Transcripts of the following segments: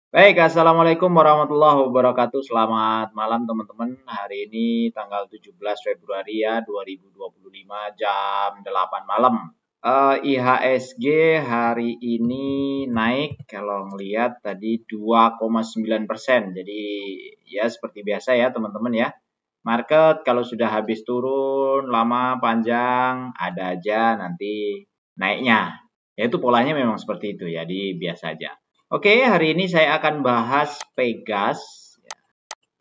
Baik, Assalamualaikum warahmatullahi wabarakatuh. Selamat malam teman-teman. Hari ini tanggal 17 Februari ya, 2025 jam 8 malam. IHSG hari ini naik kalau ngelihat tadi 2,9%. Jadi ya seperti biasa ya teman-teman ya. Market kalau sudah habis turun lama panjang ada aja nanti naiknya. Ya itu polanya memang seperti itu ya, jadi biasa aja. Oke, hari ini saya akan bahas Pegas,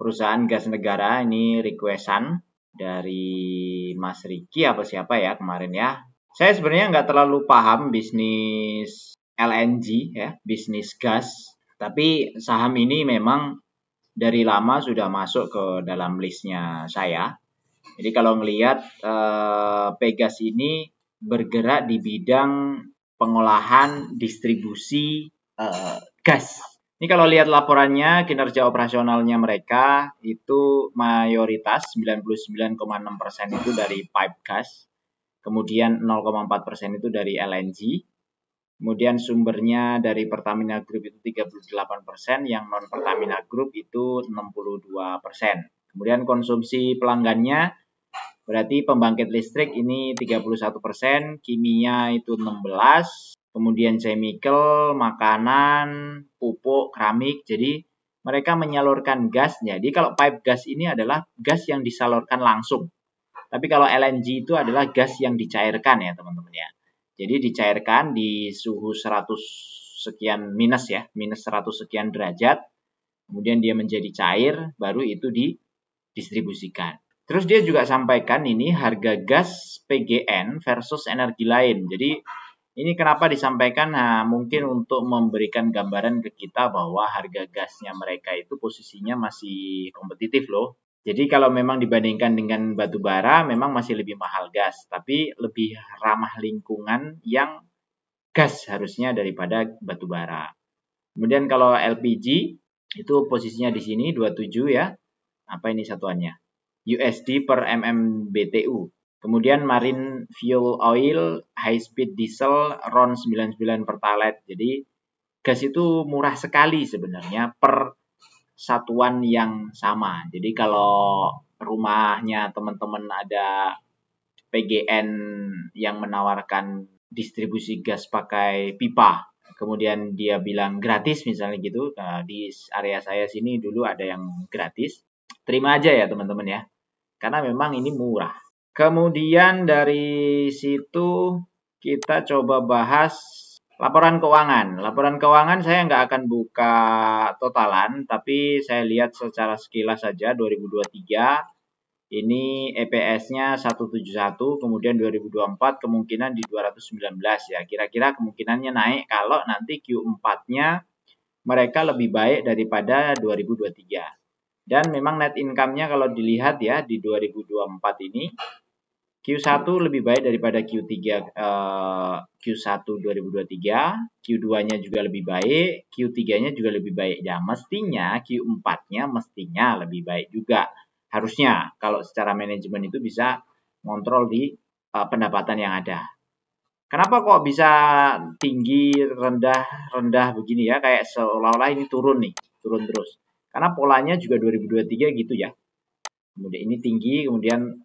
perusahaan gas negara. Ini requestan dari Mas Riki apa siapa ya kemarin ya. Saya sebenarnya nggak terlalu paham bisnis LNG ya, bisnis gas. Tapi saham ini memang dari lama sudah masuk ke dalam listnya saya. Jadi kalau ngelihat Pegas ini bergerak di bidang pengolahan distribusi gas. Ini kalau lihat laporannya, kinerja operasionalnya mereka itu mayoritas 99,6% itu dari pipe gas, kemudian 0,4% itu dari LNG, kemudian sumbernya dari Pertamina Group itu 38%, yang non Pertamina Group itu 62%. Kemudian konsumsi pelanggannya berarti pembangkit listrik ini 31%, kimia itu 16%, kemudian chemical, makanan, pupuk, keramik. Jadi mereka menyalurkan gas. Jadi kalau pipe gas ini adalah gas yang disalurkan langsung. Tapi kalau LNG itu adalah gas yang dicairkan ya teman-teman ya. Jadi dicairkan di suhu 100 sekian minus ya, minus 100 sekian derajat. Kemudian dia menjadi cair, baru itu didistribusikan. Terus dia juga sampaikan ini harga gas PGN versus energi lain. Jadi ini kenapa disampaikan? Nah, mungkin untuk memberikan gambaran ke kita bahwa harga gasnya mereka itu posisinya masih kompetitif loh. Jadi kalau memang dibandingkan dengan batu bara, memang masih lebih mahal gas. Tapi lebih ramah lingkungan yang gas harusnya daripada batu bara. Kemudian kalau LPG, itu posisinya di sini 27 ya. Apa ini satuannya? USD per MMBTU. Kemudian marine fuel oil, high speed diesel, RON 99 pertalite. Jadi gas itu murah sekali sebenarnya per satuan yang sama. Jadi kalau rumahnya teman-teman ada PGN yang menawarkan distribusi gas pakai pipa, kemudian dia bilang gratis misalnya gitu, nah, di area saya sini dulu ada yang gratis, terima aja ya teman-teman ya, karena memang ini murah. Kemudian dari situ kita coba bahas laporan keuangan. Laporan keuangan saya nggak akan buka totalan, tapi saya lihat secara sekilas saja 2023 ini EPS-nya 171, kemudian 2024 kemungkinan di 219 ya. Kira-kira kemungkinannya naik kalau nanti Q4-nya mereka lebih baik daripada 2023. Dan memang net income-nya kalau dilihat ya di 2024 ini Q1 lebih baik daripada Q3 Q1 2023, Q2-nya juga lebih baik, Q3-nya juga lebih baik. Ya, mestinya Q4-nya mestinya lebih baik juga. Harusnya kalau secara manajemen itu bisa ngontrol di pendapatan yang ada. Kenapa kok bisa tinggi, rendah, rendah begini ya? Kayak seolah-olah ini turun nih, turun terus. Karena polanya juga 2023 gitu ya. Kemudian ini tinggi, kemudian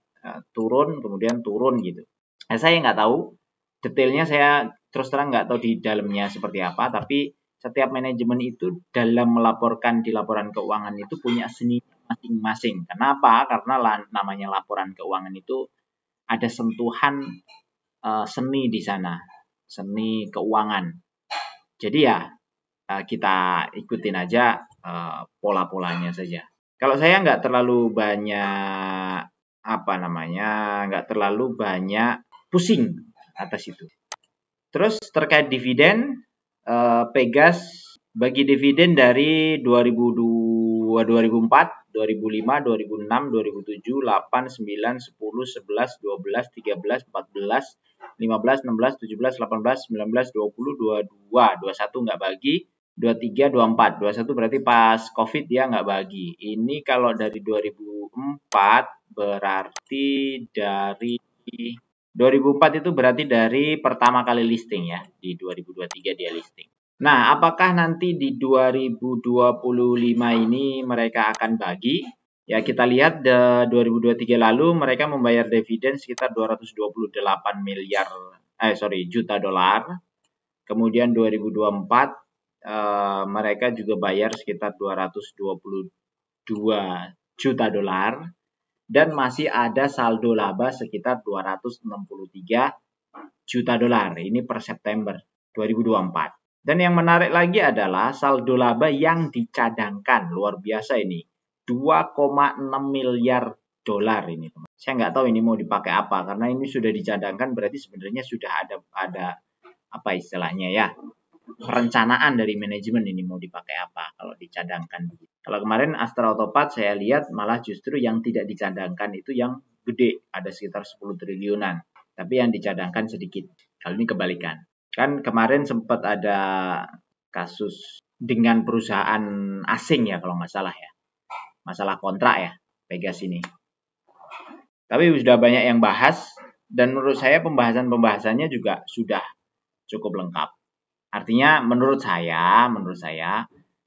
turun, kemudian turun gitu. Nah, saya nggak tahu detailnya, saya terus terang nggak tahu di dalamnya seperti apa, tapi setiap manajemen itu dalam melaporkan di laporan keuangan itu punya seni masing-masing. Kenapa? Karena namanya laporan keuangan itu ada sentuhan seni di sana, seni keuangan. Jadi ya kita ikutin aja pola-polanya saja. Kalau saya nggak terlalu banyak nggak terlalu banyak pusing atas itu. Terus terkait dividen, Pegas bagi dividen dari 2002, 2004, 2005, 2006, 2007, 8, 9, 10, 11, 12, 13, 14, 15, 16, 17, 18, 19, 20, 22, 21 nggak bagi, 23, 24, 21 berarti pas COVID dia nggak bagi. Ini kalau dari 2004 berarti dari 2004 itu berarti dari pertama kali listing ya, di 2023 dia listing. Nah, apakah nanti di 2025 ini mereka akan bagi? Ya, kita lihat di 2023 lalu mereka membayar dividen sekitar 228 juta dolar. Kemudian 2024 mereka juga bayar sekitar 222 juta dolar dan masih ada saldo laba sekitar 263 juta dolar. Ini per September 2024. Dan yang menarik lagi adalah saldo laba yang dicadangkan. Luar biasa ini. 2,6 miliar dolar ini, teman. Saya nggak tahu ini mau dipakai apa, karena ini sudah dicadangkan berarti sebenarnya sudah ada apa istilahnya ya, perencanaan dari manajemen ini mau dipakai apa kalau dicadangkan. Kalau kemarin Astra Otopat saya lihat malah justru yang tidak dicadangkan itu yang gede, ada sekitar 10 triliunan. Tapi yang dicadangkan sedikit. Kali ini kebalikan. Kan kemarin sempat ada kasus dengan perusahaan asing ya kalau nggak salah ya. Masalah kontrak ya, Pegas ini. Tapi sudah banyak yang bahas dan menurut saya pembahasannya juga sudah cukup lengkap. Artinya menurut saya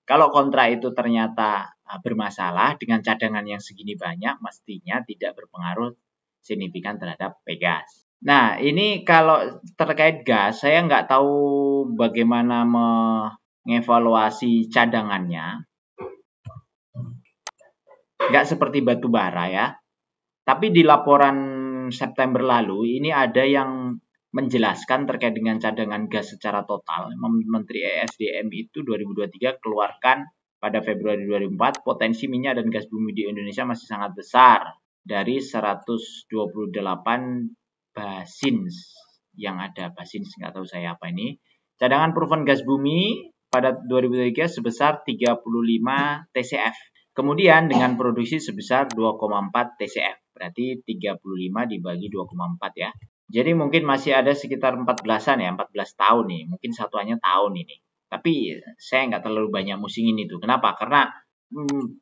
kalau kontrak itu ternyata bermasalah dengan cadangan yang segini banyak, mestinya tidak berpengaruh signifikan terhadap Pegas. Nah, ini kalau terkait gas, saya nggak tahu bagaimana mengevaluasi cadangannya. Nggak seperti batu bara ya. Tapi di laporan September lalu, ini ada yang menjelaskan terkait dengan cadangan gas secara total. Menteri ESDM itu 2023 keluarkan pada Februari 2004, potensi minyak dan gas bumi di Indonesia masih sangat besar. Dari 128 basins yang ada, basins nggak tahu saya apa ini. Cadangan proven gas bumi pada 2023 sebesar 35 TCF. Kemudian dengan produksi sebesar 2,4 TCF. Berarti 35 dibagi 2,4 ya. Jadi mungkin masih ada sekitar 14-an ya, 14 tahun nih. Mungkin satuannya tahun ini. Tapi saya nggak terlalu banyak musingin itu. Kenapa? Karena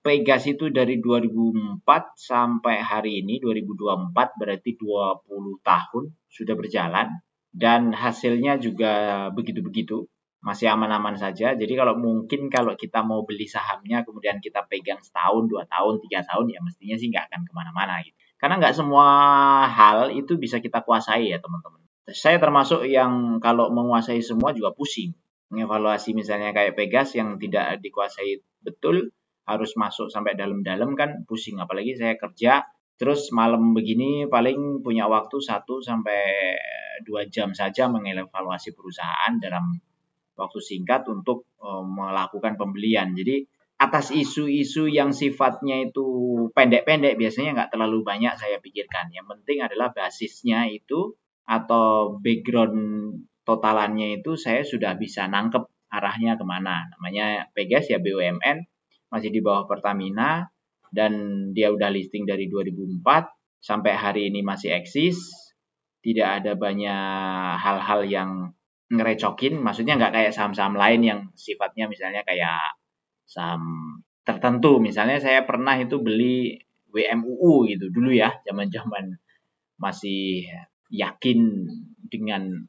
Pegas itu dari 2004 sampai hari ini 2024 berarti 20 tahun sudah berjalan dan hasilnya juga begitu-begitu, masih aman-aman saja. Jadi kalau kita mau beli sahamnya kemudian kita pegang setahun, 2 tahun, 3 tahun ya mestinya sih nggak akan kemana-mana gitu. Karena nggak semua hal itu bisa kita kuasai ya teman-teman. Saya termasuk yang kalau menguasai semua juga pusing. Mengevaluasi misalnya kayak Pegas yang tidak dikuasai betul, harus masuk sampai dalam-dalam kan pusing. Apalagi saya kerja terus malam begini paling punya waktu 1 sampai 2 jam saja mengevaluasi perusahaan dalam waktu singkat untuk melakukan pembelian. Jadi atas isu-isu yang sifatnya itu pendek-pendek biasanya nggak terlalu banyak saya pikirkan. Yang penting adalah basisnya itu atau background totalannya itu saya sudah bisa nangkep arahnya kemana. Namanya Pegas ya BUMN, masih di bawah Pertamina dan dia udah listing dari 2004 sampai hari ini masih eksis. Tidak ada banyak hal-hal yang ngerecokin, maksudnya nggak kayak saham-saham lain yang sifatnya misalnya kayak saham tertentu. Misalnya saya pernah itu beli WMUU gitu dulu ya, zaman-zaman masih yakin dengan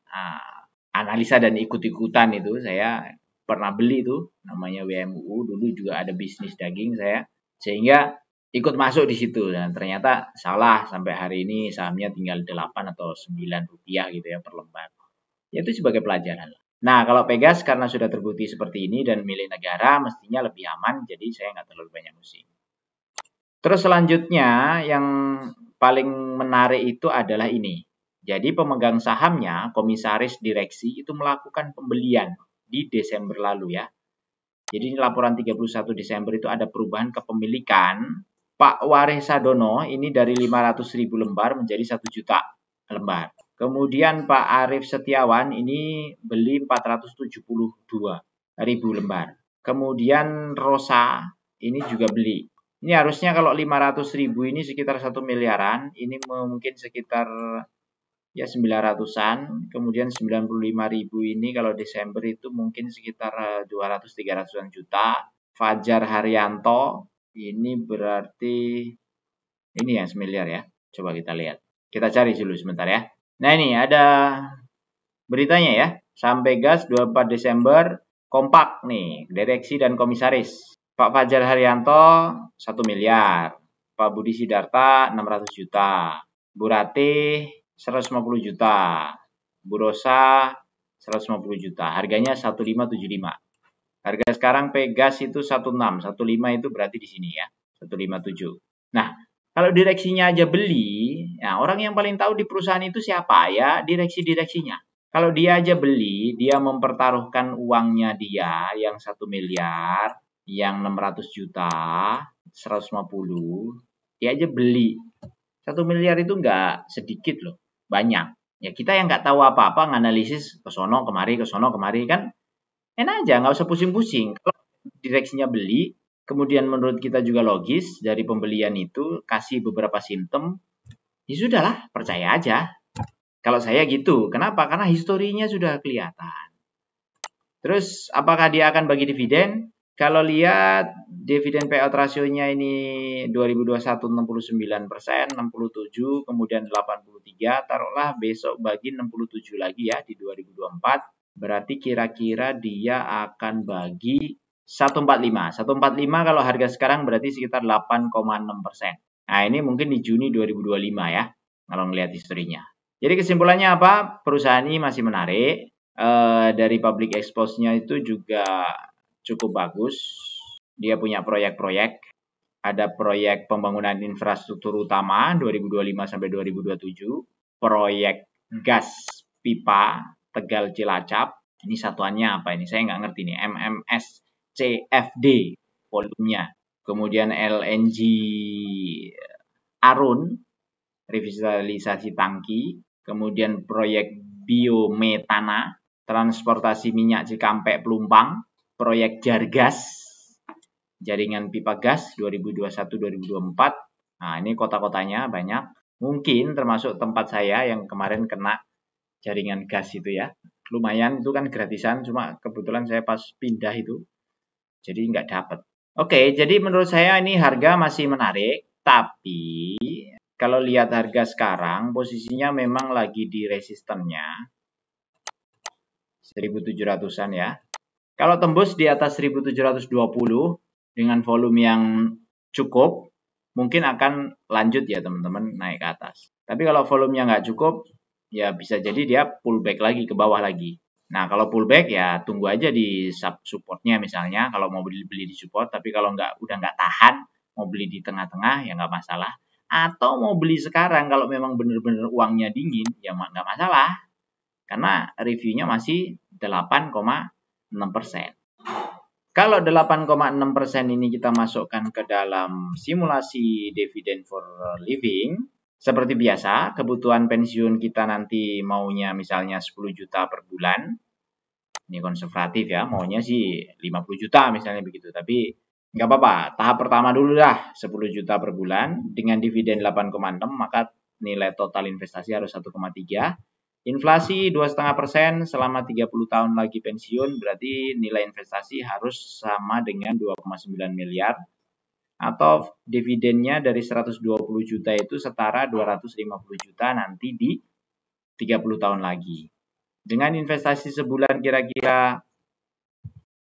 analisa dan ikut-ikutan itu saya pernah beli itu namanya WMUU, dulu juga ada bisnis daging saya, sehingga ikut masuk di situ dan ternyata salah sampai hari ini sahamnya tinggal 8 atau 9 rupiah gitu ya per lembar. Ya itu sebagai pelajaran. Nah kalau Pegas karena sudah terbukti seperti ini dan milik negara mestinya lebih aman, jadi saya nggak terlalu banyak musing. Terus selanjutnya yang paling menarik itu adalah ini. Jadi pemegang sahamnya, komisaris direksi itu melakukan pembelian di Desember lalu ya. Jadi ini laporan 31 Desember itu ada perubahan kepemilikan Pak Waris Sadono ini dari 500.000 lembar menjadi 1 juta lembar. Kemudian Pak Arief Setiawan ini beli 472.000 lembar. Kemudian Rosa ini juga beli. Ini harusnya kalau 500.000 ini sekitar 1 miliaran, ini mungkin sekitar ya 900-an, kemudian 95.000 ini kalau Desember itu mungkin sekitar 200-300-an juta. Fajar Haryanto ini berarti ini ya 1 miliar ya. Coba kita lihat. Kita cari dulu sebentar ya. Nah ini ada beritanya ya. Saham Pegas 24 Desember kompak nih, direksi dan komisaris. Pak Fajar Haryanto 1 miliar, Pak Budi Sidarta 600 juta, Bu Ratih 150 juta, Bu Rosa 150 juta. Harganya 1575. Harga sekarang Pegas itu 16, 15 itu berarti di sini ya, 157. Nah, kalau direksinya aja beli, nah orang yang paling tahu di perusahaan itu siapa ya? Direksi-direksinya. Kalau dia aja beli, dia mempertaruhkan uangnya dia yang 1 miliar, yang 600 juta, 150, dia aja beli. 1 miliar itu nggak sedikit loh, banyak. Ya kita yang nggak tahu apa-apa, nganalisis ke sono kemari kan enak aja, nggak usah pusing-pusing. Kalau direksinya beli, kemudian menurut kita juga logis dari pembelian itu, kasih beberapa simptom, ya sudahlah, percaya aja. Kalau saya gitu, kenapa? Karena historinya sudah kelihatan. Terus, apakah dia akan bagi dividen? Kalau lihat dividen payout rasionya ini 2021 69%, 67, kemudian 83, taruhlah besok bagi 67 lagi ya di 2024. Berarti kira-kira dia akan bagi 145. 145 kalau harga sekarang berarti sekitar 8,6%. Nah, ini mungkin di Juni 2025 ya, kalau ngelihat historinya. Jadi kesimpulannya apa? Perusahaan ini masih menarik. Dari public expose-nya itu juga cukup bagus. Dia punya proyek-proyek. Ada proyek pembangunan infrastruktur utama 2025 sampai 2027. Proyek gas pipa Tegal Cilacap. Ini satuannya apa ini? Saya nggak ngerti nih. MMS CFD volumenya. Kemudian LNG Arun, revitalisasi tangki. Kemudian proyek biometana, transportasi minyak Cikampek Pelumpang, proyek Jargas, jaringan pipa gas 2021-2024. Nah, ini kota-kotanya banyak. Mungkin termasuk tempat saya yang kemarin kena jaringan gas itu ya. Lumayan, itu kan gratisan, cuma kebetulan saya pas pindah itu, jadi nggak dapat. Oke, jadi menurut saya ini harga masih menarik, tapi kalau lihat harga sekarang, posisinya memang lagi di resistennya 1700-an ya. Kalau tembus di atas 1720 dengan volume yang cukup, mungkin akan lanjut ya teman-teman naik ke atas. Tapi kalau volumenya nggak cukup, ya bisa jadi dia pullback lagi ke bawah lagi. Nah, kalau pullback ya tunggu aja di supportnya misalnya, kalau mau beli di support, tapi kalau udah nggak tahan, mau beli di tengah-tengah ya nggak masalah. Atau mau beli sekarang kalau memang benar-benar uangnya dingin, ya nggak masalah. Karena reviewnya masih 8,6%. Kalau 8,6% ini kita masukkan ke dalam simulasi dividend for living, seperti biasa, kebutuhan pensiun kita nanti maunya misalnya 10 juta per bulan. Ini konservatif ya, maunya sih 50 juta misalnya begitu. Tapi nggak apa-apa, tahap pertama dulu lah 10 juta per bulan. Dengan dividen 8,6, maka nilai total investasi harus 1,3. Inflasi 2,5% selama 30 tahun lagi pensiun, berarti nilai investasi harus sama dengan 2,9 miliar. Atau dividennya dari 120 juta itu setara 250 juta nanti di 30 tahun lagi. Dengan investasi sebulan kira-kira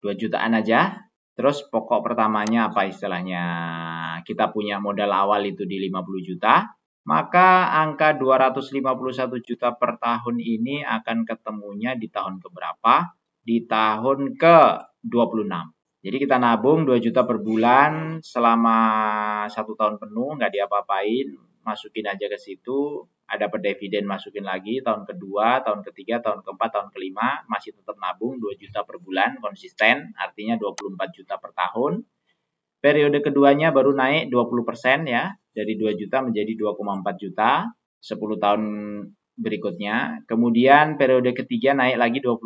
2 jutaan aja, terus pokok pertamanya apa istilahnya, kita punya modal awal itu di 50 juta, maka angka 251 juta per tahun ini akan ketemunya di tahun keberapa? Di tahun ke-26. Jadi kita nabung 2 juta per bulan selama 1 tahun penuh, nggak diapa-apain, masukin aja ke situ, ada per dividen masukin lagi, tahun kedua, tahun ketiga, tahun keempat, tahun kelima, masih tetap nabung 2 juta per bulan, konsisten, artinya 24 juta per tahun. Periode keduanya baru naik 20% ya, dari 2 juta menjadi 2,4 juta, 10 tahun berikutnya. Kemudian periode ketiga naik lagi 20%,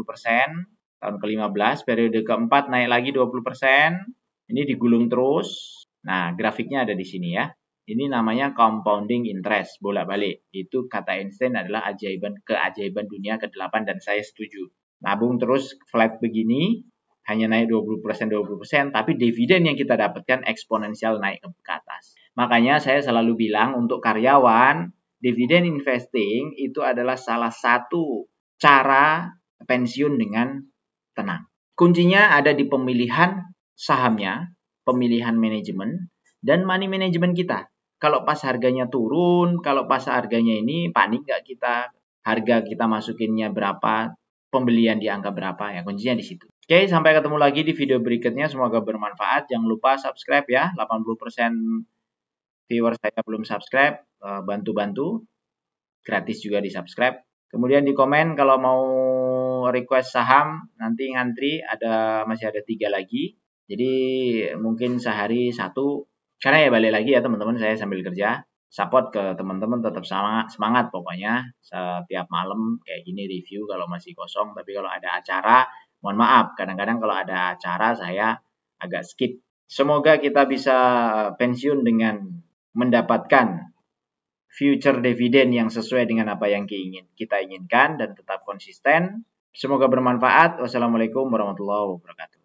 tahun ke-15, periode keempat naik lagi 20%, ini digulung terus. Nah, grafiknya ada di sini ya. Ini namanya compounding interest, bolak-balik. Itu kata Einstein adalah keajaiban dunia ke-8 dan saya setuju. Nabung terus flat begini, hanya naik 20%, tapi dividen yang kita dapatkan eksponensial naik ke atas. Makanya saya selalu bilang untuk karyawan, dividen investing itu adalah salah satu cara pensiun dengan tenang. Kuncinya ada di pemilihan sahamnya, pemilihan manajemen, dan money management kita. Kalau pas harganya turun, kalau pas harganya ini panik nggak kita, harga kita masukinnya berapa, pembelian di angka berapa, ya kuncinya di situ. Oke, sampai ketemu lagi di video berikutnya. Semoga bermanfaat. Jangan lupa subscribe ya. 80% viewers saya belum subscribe. Bantu-bantu. Gratis juga di subscribe. Kemudian di komen kalau mau request saham, nanti ngantri masih ada 3 lagi. Jadi mungkin sehari 1. Karena ya balik lagi ya teman-teman, saya sambil kerja. Support ke teman-teman, tetap semangat pokoknya. Setiap malam kayak gini review kalau masih kosong. Tapi kalau ada acara, mohon maaf. Kadang-kadang kalau ada acara saya agak skip. Semoga kita bisa pensiun dengan mendapatkan future dividend yang sesuai dengan apa yang kita inginkan dan tetap konsisten. Semoga bermanfaat. Wassalamualaikum warahmatullahi wabarakatuh.